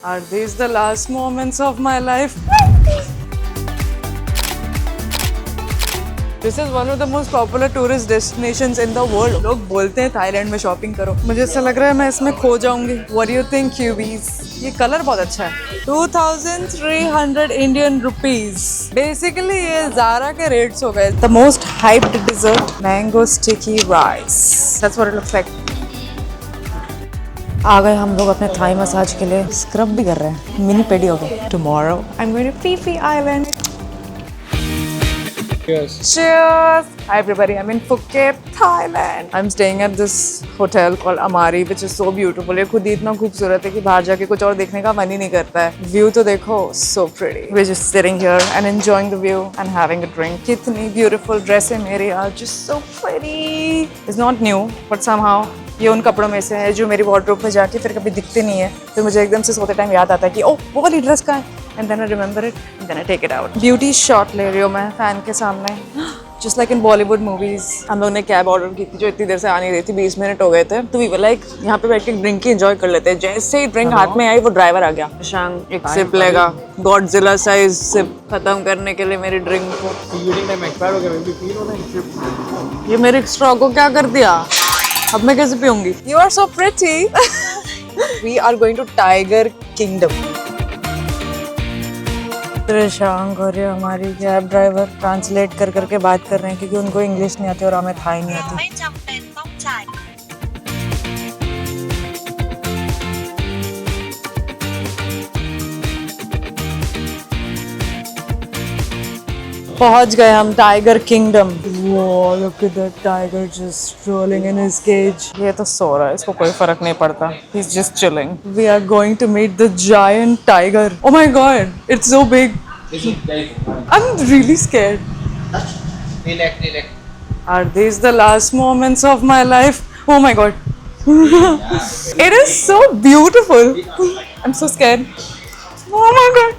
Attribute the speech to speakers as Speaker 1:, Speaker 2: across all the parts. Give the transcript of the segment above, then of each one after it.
Speaker 1: Are these the last moments of my life? This is one of the most popular tourist destinations in the world. लोग बोलते हैं Thailand में shopping करो. मुझे ऐसा लग रहा है मैं इसमें खो जाऊंगी. What do you think, cubies? ये कलर बहुत अच्छा है. 2,300 Indian rupees. Basically ये Zara के rates हो गए. The most hyped dessert, mango sticky rice. That's what it looks like. आ गए हम लोग अपने थाई मसाज के लिए. स्क्रब भी कर रहे हैं. मिनी पेडी हो गए. Tomorrow I'm going to Phi Phi Island.
Speaker 2: Cheers.
Speaker 1: Cheers! Hi everybody, I'm in Phuket, Thailand. I'm staying at this hotel called Amari, which is so beautiful. ये खुद ही इतना खूबसूरत है कि बाहर जाके कुछ और देखने का मन ही नहीं करता है. View तो देखो, so pretty. We're just sitting here and enjoying the view and having a drink. कितनी beautiful dress है मेरी आज, just so pretty. It's not new, but somehow ये उन कपड़ों में से है जो मेरी वार्डरोब में जाके फिर कभी दिखते नहीं है. फिर मुझे एकदम से सोते टाइम याद आता है कि ओह वो वाली ड्रेस कहाँ है. And then I remember it, and then I take it out. Beauty shot ले रही हूँ मैं फैन के सामने. Just like in Bollywood movies. हम लोग ने कैब ऑर्डर की थी जो इतनी देर से आ नहीं रही थी. 20 मिनट हो गए थे. तो we were like यहाँ पे बैठ के ड्रिंक की एंजॉय कर लेते हैं. जैसे ही ड्रिंक हाथ में आई वो ड्राइवर आ गया. शांग एक सिप लेगा. गॉडजिला साइज सिप खत्म करने के लिए मेरी ड्रिंक को.
Speaker 2: Eating time expired हो गया. मैं भी पी रहा हूँ ना.
Speaker 1: ये मेरे स्ट्रॉ को क्या कर दिया? अब मैं कैसे पीऊंगी? You are so pretty. We are going to Tiger Kingdom. Shashank और ये हमारी कैब ड्राइवर ट्रांसलेट कर करके बात कर रहे हैं क्योंकि उनको इंग्लिश नहीं आती और हमें थाई नहीं आती.
Speaker 3: ไม่จำเป็นต้องจ่าย
Speaker 1: पहुंच गए हम tiger kingdom. Look at that tiger just rolling in his cage. ये तो सो रहा है, इसको कोई फर्क नहीं पड़ता. He's just chilling. We are going to meet the giant tiger. Oh my god, it's so big. I'm really scared.
Speaker 2: Relax.
Speaker 1: Are these the last moments of my life? Oh my god. It is so beautiful. I'm so scared. Oh my god.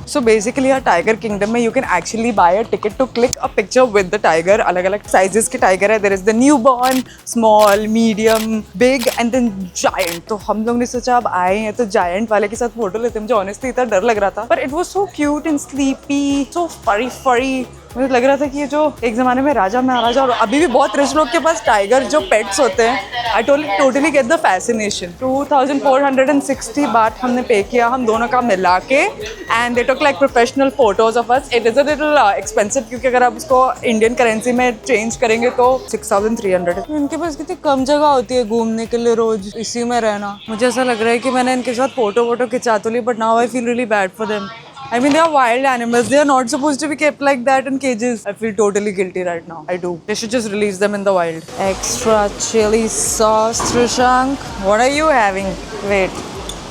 Speaker 1: So basically a tiger kingdom में you can actually buy a ticket to click a picture with the tiger. अलग अलग sizes के tiger है. There is the newborn, small, medium, big and then giant. तो हम लोग ने सोचा अब आए हैं तो giant वाले के साथ फोटो लेते हैं. मुझे honestly इतना डर लग रहा था. But it was so cute and sleepy, so furry. मुझे लग रहा था कि ये जो एक ज़माने में राजा महाराजा और अभी भी बहुत रिच लोग के पास टाइगर जो पेट्स होते हैं. I totally get the fascination. 2460 बात हमने पे किया हम दोनों का मिला के. And they took like professional photos of us. It is a little expensive क्योंकि अगर आप उसको इंडियन करेंसी में चेंज करेंगे तो 6300. इनके पास कितनी कम जगह होती है घूमने के लिए रोज इसी में रहना. मुझे ऐसा लग रहा है कि मैंने इनके साथ फोटो खिंचा तो ली but now I feel really bad for them. I mean, they are wild animals. They are not supposed to be kept like that in cages. I feel totally guilty right now. I do. They should just release them in the wild. Extra chili sauce, Trishank. What are you having? Wait.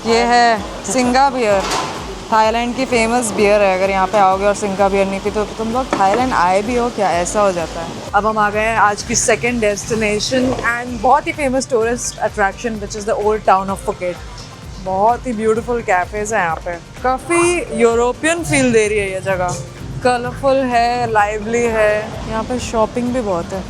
Speaker 1: ये है सिंगा beer. Thailand की famous beer है. अगर यहाँ पे आओगे और सिंगा बियर नहीं पी तो तुम लोग थाईलैंड आए भी हो क्या? ऐसा हो जाता है. अब हम आ गए हैं आज की सेकेंड डेस्टिनेशन एंड बहुत ही famous tourist attraction which is the old town of Phuket. बहुत ही ब्यूटीफुल कैफेज है यहाँ पे. काफ़ी यूरोपियन फील दे रही है ये जगह. कलरफुल है, लाइवली है. यहाँ पे शॉपिंग भी बहुत है.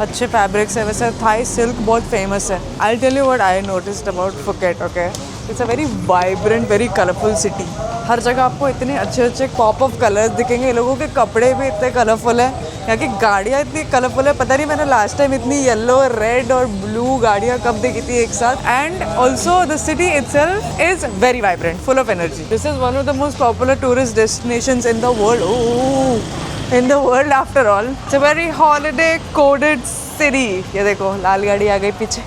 Speaker 1: अच्छे फैब्रिक्स है. वैसे थाई सिल्क बहुत फेमस है. I tell you what I noticed about Phuket. Okay, it's a very vibrant, very colourful city. हर जगह आपको इतने अच्छे पॉप ऑफ कलर्स दिखेंगे. ये लोगों के कपड़े भी इतने कलरफुल है. यहाँ की गाड़ियाँ इतनी कलरफुल है. पता नहीं मैंने लास्ट टाइम इतनी येलो, रेड और ब्लू गाड़ियाँ कब देखी थी एक साथ. And also the city itself is very vibrant, full of energy. This is one of the most popular tourist destinations in the world. In the world after all. It's a very holiday coded city. ये देखो लाल गाड़ी आ गई पीछे.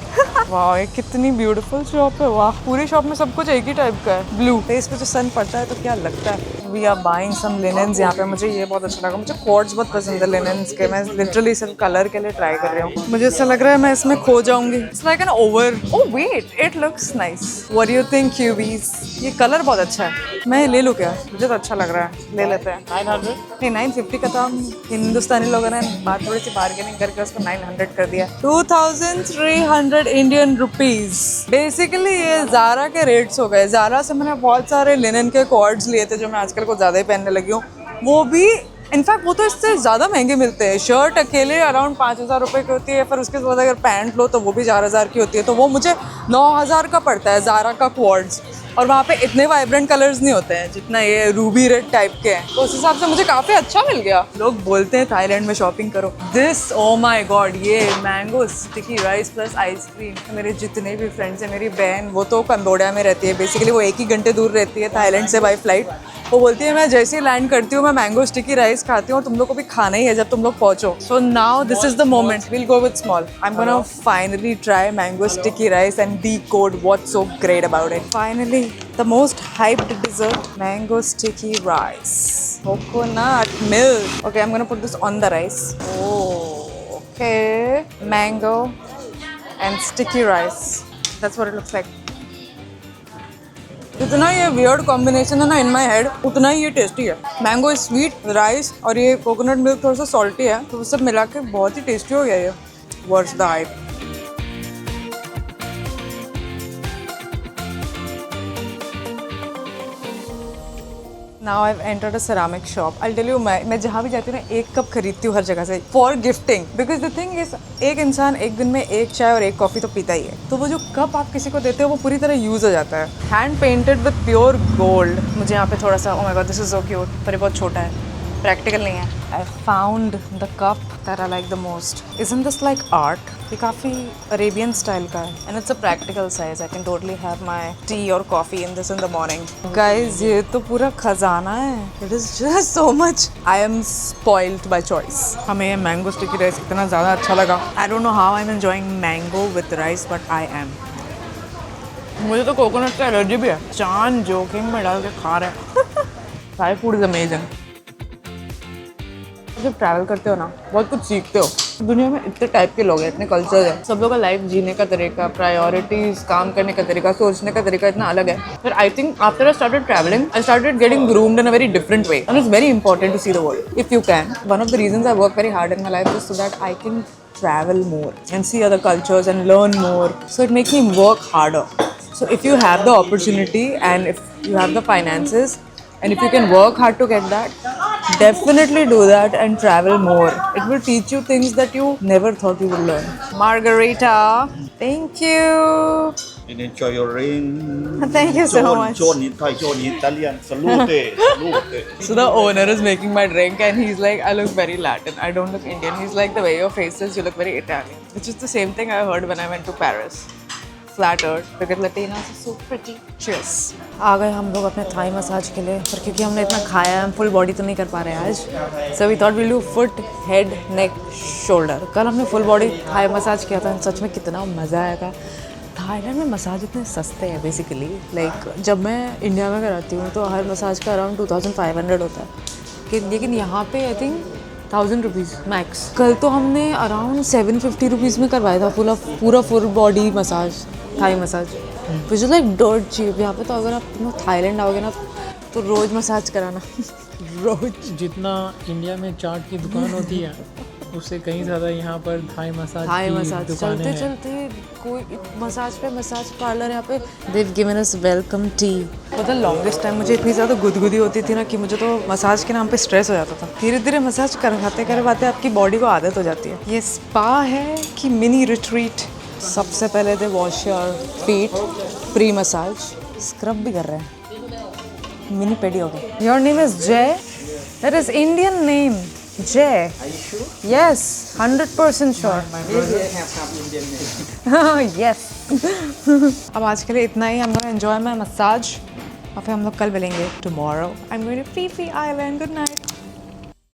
Speaker 1: वाह, ये कितनी beautiful shop है. वाह, पूरी शॉप में सब कुछ एक ही टाइप का है. ब्लू फेस पे जो सन पड़ता है तो क्या लगता है. वी आर बाइंग सम लिनेंस यहाँ पे. मुझे ये बहुत अच्छा लगा. मुझे कॉर्ड्स बहुत पसंद है लिनेंस के. मैं लिटरली सिर्फ कलर के लिए ट्राई कर रही हूँ. मुझे ऐसा लग रहा है मैं इसमें खो जाऊंगी. It's like an over. Oh wait, it looks nice. What do you think, cubies? ये कलर बहुत अच्छा है. मैं ले लूँ क्या? मुझे तो अच्छा लग रहा है. ले लेते हैं. 900 नहीं 950 का. तो हम हिंदुस्तानी लोगों ने बात थोड़ी सी बार्गेनिंग करके उसको 900 कर दिया. 2,300 इंडियन रुपीज. बेसिकली ये ज़ारा के रेट्स हो गए. ज़ारा से मैंने बहुत सारे लिनन के कॉर्ड्स लिए थे जो मैं आजकल को ज़्यादा ही पहनने लगी हूँ. वो भी इनफैक्ट वो तो इससे ज़्यादा महंगे मिलते हैं। शर्ट अकेले अराउंड 5,000 रुपये की होती है, फिर उसके बाद अगर पैंट लो तो वो भी 4,000 की होती है, तो वो मुझे 9,000 का पड़ता है ज़ारा का क्वार्ट्स। और वहाँ पे इतने वाइब्रेंट कलर्स नहीं होते हैं जितना ये रूबी रेड टाइप के हैं, तो उस हिसाब से मुझे काफ़ी अच्छा मिल गया। लोग बोलते हैं थाईलैंड में शॉपिंग करो। दिस ओ माई गॉड, ये mango sticky rice plus ice cream. मेरे जितने भी फ्रेंड्स हैं, मेरी बहन वो तो कंबोडिया में रहती है, बेसिकली वो 1 ही घंटे दूर रहती है थाईलैंड से बाई फ्लाइट। वो बोलती है मैं जैसे ही लैंड करती हूँ मैं मैंगो स्टिकी राइस खाती हूँ, तुम लोग को भी खाना ही है जब तुम लोग पहुँचो। So now this is the moment, will go with small. I am gonna finally try mango sticky rice and decode what's so great about it. Finally, the most hyped dessert, mango sticky rice. Coconut milk. Okay, I'm gonna put this on the rice. Oh, okay. Mango and sticky rice. That's what it looks like. जितना ये weird combination है ना इन my head, उतना ही ये tasty है। Mango is sweet, rice और ये coconut milk थोड़ा सा सॉल्टी है, तो वो सब मिला के बहुत ही टेस्टी हो गया ये। Words the hype. Now I've entered a ceramic shop. I'll tell you, मैं जहाँ भी जाती हूँ ना 1 कप खरीदती हूँ हर जगह से for gifting, because the thing is एक इंसान एक दिन में 1 चाय और 1 कॉफ़ी तो पीता ही है, तो वो जो कप आप किसी को देते हो वो पूरी तरह यूज़ हो जाता है। Hand painted with pure gold. मुझे यहाँ पे थोड़ा सा, oh my god this is so cute, पर ये बहुत छोटा है, प्रैक्टिकल नहीं है। I found the cup that I like the most. Isn't this like art? ये काफ़ी अरेबियन स्टाइल का है and it's a practical size. I can totally have my tea और coffee in this in the morning. Guys ये तो पूरा खजाना है, it is just so much. I am spoiled by choice. हमें ये मैंगो स्टिकी राइस इतना ज़्यादा अच्छा लगा। I don't know how I am enjoying mango with rice, but I am. मुझे तो कोकोनट का एलर्जी भी है, चांद जोकिंग में डाल के खा रहे हैं। Thai food is amazing. जब ट्रैवल करते हो ना बहुत कुछ सीखते हो। दुनिया में इतने टाइप के लोग हैं, इतने कल्चर हैं, सब लोग का लाइफ जीने का तरीका, प्रायोरिटीज, काम करने का तरीका, सोचने का तरीका इतना अलग है। फिर I think after I started travelling I started getting groomed in a very different way and it's very important to see the world if you can. One of the reasons I work very hard in my life is so that I can travel more and see other cultures and learn more, so it makes me work harder. So if you have the opportunity and if you have the finances and if you can work hard to get that, definitely do that and travel more. It will teach you things that you never thought you would learn. Margarita, thank you.
Speaker 2: And enjoy your ring.
Speaker 1: Thank you so much.
Speaker 2: John Italian. Salute. Salute.
Speaker 1: So the owner is making my drink and he's like, I look very Latin, I don't look Indian. He's like, the way your face is, you look very Italian. Which is the same thing I heard when I went to Paris. Flattered because Latinas are so pretty. Cheers. आ गए हम लोग अपने Thai massage के लिए, पर क्योंकि हमने इतना खाया है हम फुल बॉडी तो नहीं कर पा रहे हैं आज। So we thought we'll do foot, head, neck, shoulder. कल हमने फुल बॉडी थाई मसाज किया था, सच में कितना मज़ा आया था। थाईलैंड में मसाज इतने सस्ते हैं बेसिकली, लाइक जब मैं इंडिया में कराती हूँ तो हर मसाज का अराउंड 2500 होता है, लेकिन यहाँ पे आई थिंक 1000 रुपीज़ मैक्स। कल तो हमने अराउंड 750 रुपीज़ में करवाया था पूरा full body massage, Thai massage, which is like डॉट चीप। यहाँ पे तो अगर आप थाईलैंड आओगे ना तो रोज़ मसाज कराना रोज।
Speaker 3: जितना इंडिया में चाट की दुकान होती है उससे कहीं ज़्यादा यहाँ पर थाई मसाज
Speaker 1: चलते चलते कोई मसाज पे मसाज पार्लर यहाँ पे। they've given us welcome tea. For the longest time मुझे इतनी ज़्यादा गुदगुदी होती थी ना कि मुझे तो मसाज के नाम पे स्ट्रेस हो जाता था। धीरे धीरे मसाज करवाते आपकी बॉडी को आदत हो जाती है। ये स्पा है कि मिनी रिट्रीट? सबसे पहले दे wash your feet, pre massage, scrub भी कर रहे हैं, मिनी पेडी हो गई। योर नेम इज जय? That is Indian name, Jay. Are you sure? Yes, 100% sure. My brother has some Indian name. Yes. अब आज के लिए इतना ही। I'm gonna enjoy my massage और फिर हम लोग कल मिलेंगे tomorrow. I'm going to Phi Phi Island. Good night.